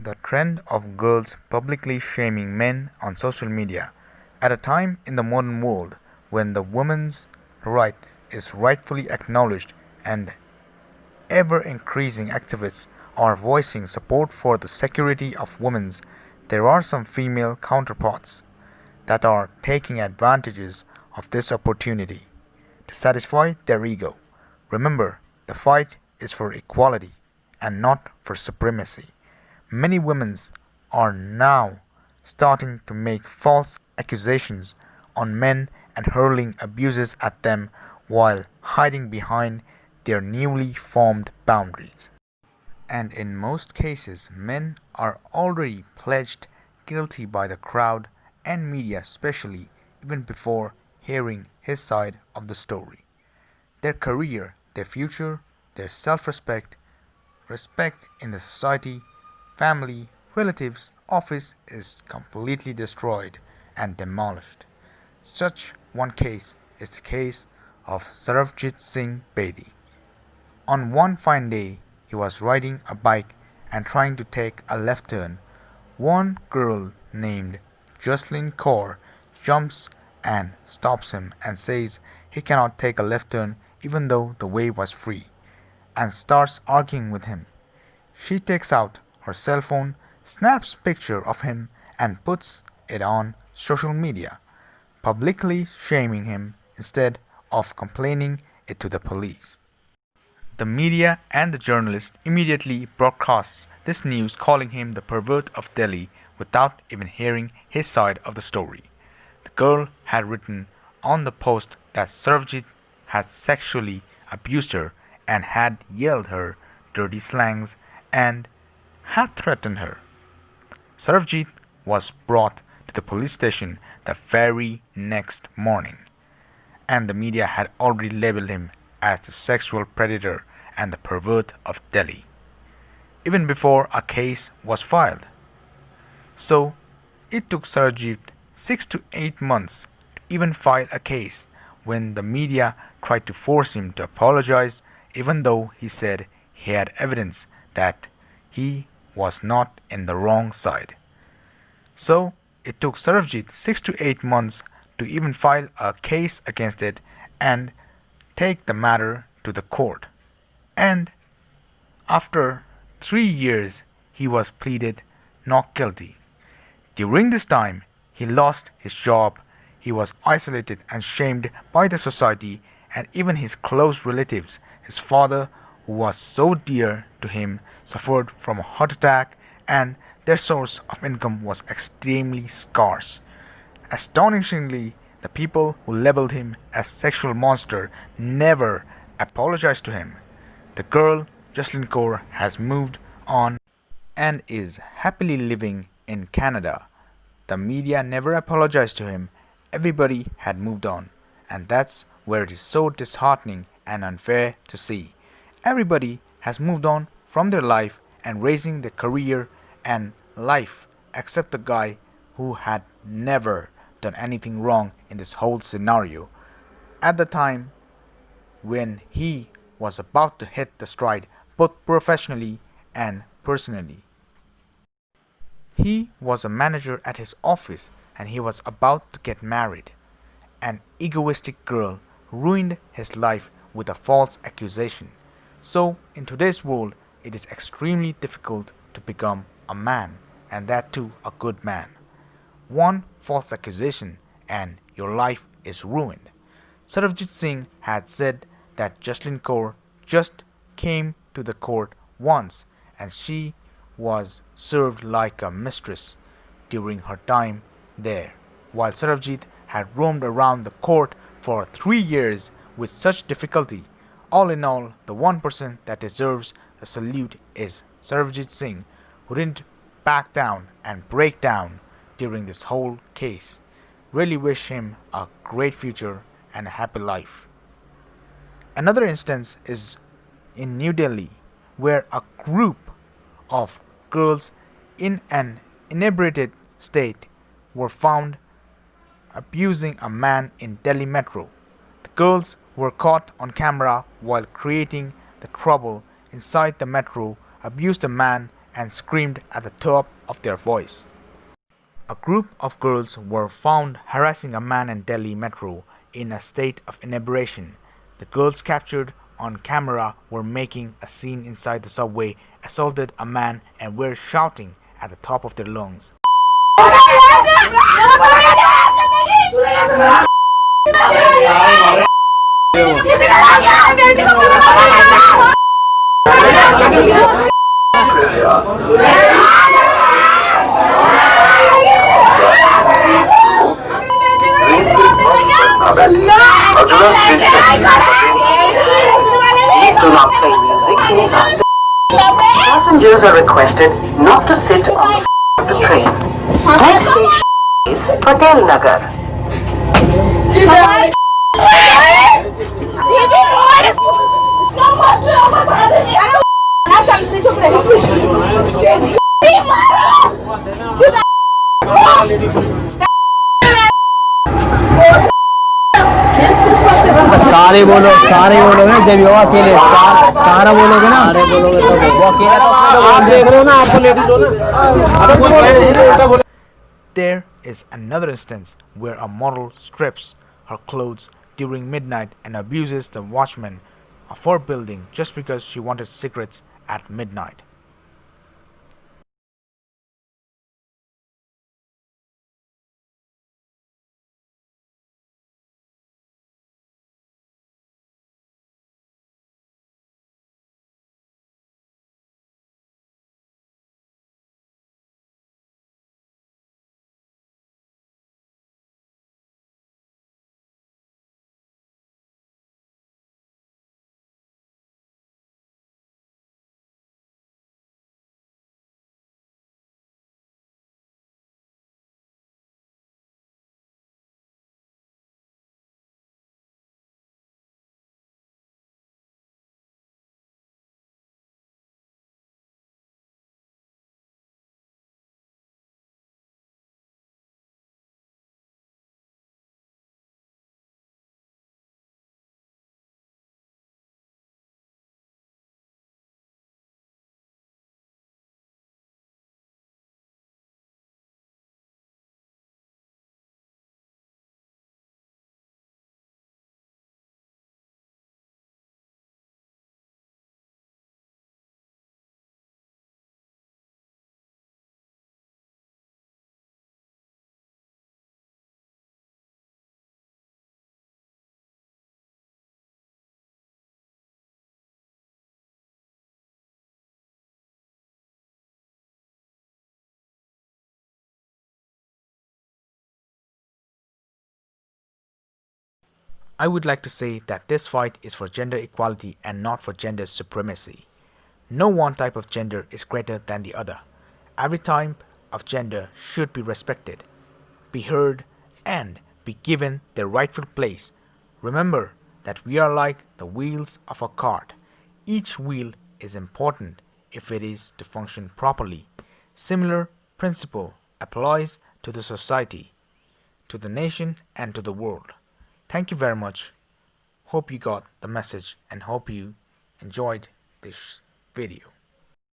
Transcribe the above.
The trend of girls publicly shaming men on social media at a time in the modern world when the woman's right is rightfully acknowledged and ever increasing activists are voicing support for the security of women, there are some female counterparts that are taking advantages of this opportunity to satisfy their ego. Remember, the fight is for equality and not for supremacy. Many women are now starting to make false accusations on men and hurling abuses at them while hiding behind their newly formed boundaries. And in most cases, men are already pledged guilty by the crowd and media, especially even before hearing his side of the story. Their career, their future, their self respect, respect in the society, family, relatives, office is completely destroyed and demolished. Such one case is the case of Sarabjit Singh Bedi. On one fine day, he was riding a bike and trying to take a left turn. One girl named Jocelyn Kaur jumps and stops him and says he cannot take a left turn even though the way was free, and starts arguing with him. She takes out her cell phone, snaps picture of him and puts it on social media, publicly shaming him instead of complaining it to the police. The media and the journalist immediately broadcasts this news calling him the pervert of Delhi without even hearing his side of the story. The girl had written on the post that Sarvjit had sexually abused her and had yelled her dirty slangs and had threatened her. Sarvjit was brought to the police station the very next morning, and the media had already labeled him as the sexual predator and the pervert of Delhi, even before a case was filed. So, it took Sarvjit 6 to 8 months to even file a case when the media tried to force him to apologize even though he said he had evidence that he was not in the wrong side. So, it took Sarvjit 6 to 8 months to even file a case against it and take the matter to the court. And after 3 years, he was pleaded not guilty. During this time, he lost his job, he was isolated and shamed by the society and even his close relatives. His father, who was so dear to him, suffered from a heart attack and their source of income was extremely scarce. Astonishingly, the people who labeled him as sexual monster never apologized to him. The girl, Jocelyn Kaur, has moved on and is happily living in Canada. The media never apologized to him. Everybody had moved on. And that's where it is so disheartening and unfair to see. Everybody has moved on from their life and raising their career and life except the guy who had never done anything wrong in this whole scenario. At the time when he was about to hit the stride both professionally and personally. He was a manager at his office and he was about to get married. An egoistic girl ruined his life with a false accusation. So, in today's world, it is extremely difficult to become a man, and that too a good man. One false accusation and your life is ruined. Sarabjit Singh had said that Jocelyn Kaur just came to the court once and she was served like a mistress during her time there, while Sarabjit had roamed around the court for 3 years with such difficulty. All in all, the one person that deserves a salute is Sarabjit Singh, who didn't back down and break down during this whole case. Really wish him a great future and a happy life. Another instance is in New Delhi, where a group of girls in an inebriated state were found abusing a man in Delhi metro. The girls were caught on camera while creating the trouble inside the metro, abused a man and screamed at the top of their voice. A group of girls were found harassing a man in Delhi metro in a state of inebriation. The girls captured on camera were making a scene inside the subway, assaulted a man, and were shouting at the top of their lungs. Passengers are requested not to sit on the train. Next station is Patel Nagar. सारे बोलोगे जब वो अकेले सारा बोलोगे ना सारे बोलोगे तो वो अकेला तो आप देख रहे हो ना आपको लेडीज हो ना. There is another instance where a model strips her clothes during midnight and abuses the watchman of her building just because she wanted cigarettes at midnight. I would like to say that this fight is for gender equality and not for gender supremacy. No one type of gender is greater than the other. Every type of gender should be respected, be heard, and be given their rightful place. Remember that we are like the wheels of a cart. Each wheel is important if it is to function properly. Similar principle applies to the society, to the nation, and to the world. Thank you very much. Hope you got the message and hope you enjoyed this video.